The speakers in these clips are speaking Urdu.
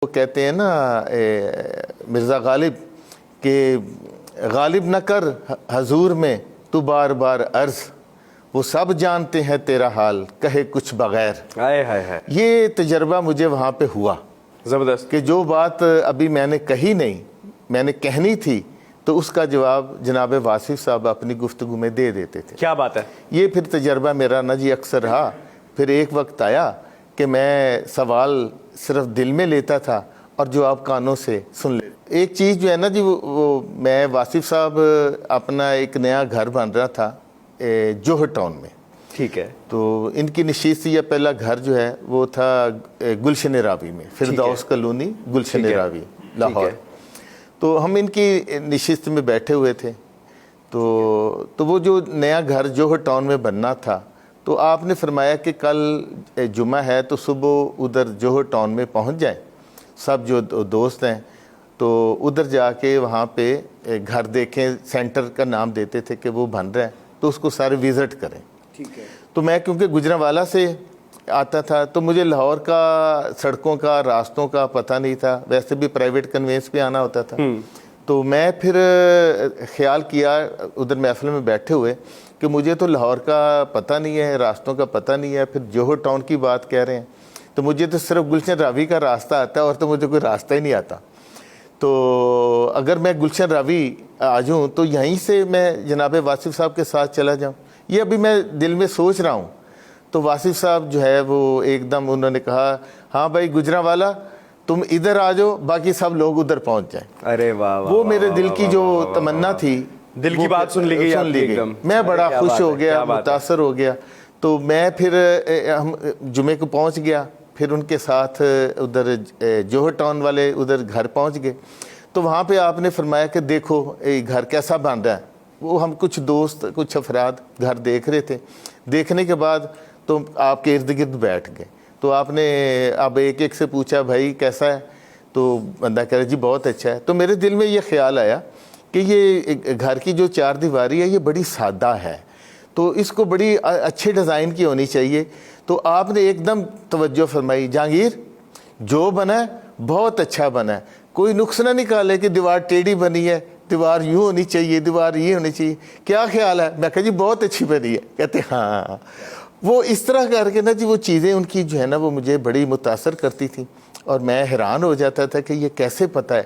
وہ کہتے ہیں نا مرزا غالب کہ غالب نہ کر حضور میں تو بار بار عرض، وہ سب جانتے ہیں تیرا حال کہے کچھ بغیر۔ یہ تجربہ مجھے وہاں پہ ہوا زبردست کہ جو بات ابھی میں نے کہی نہیں، میں نے کہنی تھی، تو اس کا جواب جناب واصف صاحب اپنی گفتگو میں دے دیتے تھے۔ کیا بات ہے۔ یہ پھر تجربہ میرا نا جی اکثر رہا۔ پھر ایک وقت آیا کہ میں سوال صرف دل میں لیتا تھا اور جواب کانوں سے سن لیتا۔ ایک چیز جو ہے نا جی وہ میں واصف صاحب اپنا ایک نیا گھر بن رہا تھا جوہر ٹاؤن میں، ٹھیک ہے، تو ان کی نشست یا پہلا گھر جو ہے وہ تھا گلشن راوی میں، فردوس کالونی گلشن راوی لاہور۔ تو ہم ان کی نشست میں بیٹھے ہوئے تھے، تو وہ جو نیا گھر جوہر ٹاؤن میں بننا تھا، تو آپ نے فرمایا کہ کل جمعہ ہے تو صبح ادھر جوہر ٹاؤن میں پہنچ جائیں، سب جو دوست ہیں تو ادھر جا کے وہاں پہ گھر دیکھیں، سینٹر کا نام دیتے تھے کہ وہ بن رہا ہے، تو اس کو سارے وزٹ کریں۔ ٹھیک ہے۔ تو میں کیونکہ گجرانوالہ سے آتا تھا تو مجھے لاہور کا سڑکوں کا راستوں کا پتہ نہیں تھا، ویسے بھی پرائیویٹ کنوینس پہ آنا ہوتا تھا۔ تو میں پھر خیال کیا ادھر محفل میں بیٹھے ہوئے کہ مجھے تو لاہور کا پتہ نہیں ہے، راستوں کا پتہ نہیں ہے، پھر جوہر ٹاؤن کی بات کہہ رہے ہیں، تو مجھے تو صرف گلشن راوی کا راستہ آتا ہے اور تو مجھے کوئی راستہ ہی نہیں آتا۔ تو اگر میں گلشن راوی آ جاؤں تو یہیں سے میں جناب واصف صاحب کے ساتھ چلا جاؤں، یہ ابھی میں دل میں سوچ رہا ہوں۔ تو واصف صاحب جو ہے وہ ایک دم انہوں نے کہا ہاں بھائی گجرانوالہ تم ادھر آ جاؤ، باقی سب لوگ ادھر پہنچ جائیں۔ ارے واہ، وہ میرے دل کی جو تمنا تھی، دل کی بات سن لی گئی، میں بڑا خوش ہو گیا، متاثر ہو گیا۔ تو میں پھر ہم جمعے کو پہنچ گیا، پھر ان کے ساتھ ادھر جوہر ٹاؤن والے ادھر گھر پہنچ گئے۔ تو وہاں پہ آپ نے فرمایا کہ دیکھو گھر کیسا بن رہا ہے۔ وہ ہم کچھ دوست کچھ افراد گھر دیکھ رہے تھے، دیکھنے کے بعد تو آپ کے ارد گرد بیٹھ گئے۔ تو آپ نے اب ایک ایک سے پوچھا بھائی کیسا ہے؟ تو بندہ کہہ رہا جی بہت اچھا ہے۔ تو میرے دل میں یہ خیال آیا کہ یہ گھر کی جو چار دیواری ہے یہ بڑی سادہ ہے، تو اس کو بڑی اچھے ڈیزائن کی ہونی چاہیے۔ تو آپ نے ایک دم توجہ فرمائی، جہانگیر جو بنا ہے بہت اچھا بنا ہے، کوئی نقص نہ نکالے کہ دیوار ٹیڑھی بنی ہے، دیوار یوں ہونی چاہیے، دیوار یہ ہونی چاہیے، کیا خیال ہے؟ میں کہا جی بہت اچھی بنی ہے۔ کہتے ہاں۔ وہ اس طرح کر کے نا جی وہ چیزیں ان کی جو ہے نا وہ مجھے بڑی متاثر کرتی تھیں اور میں حیران ہو جاتا تھا کہ یہ کیسے پتہ ہے۔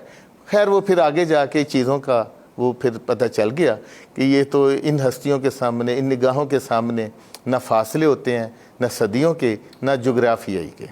خیر وہ پھر آگے جا کے چیزوں کا وہ پھر پتہ چل گیا کہ یہ تو ان ہستیوں کے سامنے، ان نگاہوں کے سامنے نہ فاصلے ہوتے ہیں، نہ صدیوں کے، نہ جغرافیائی کے۔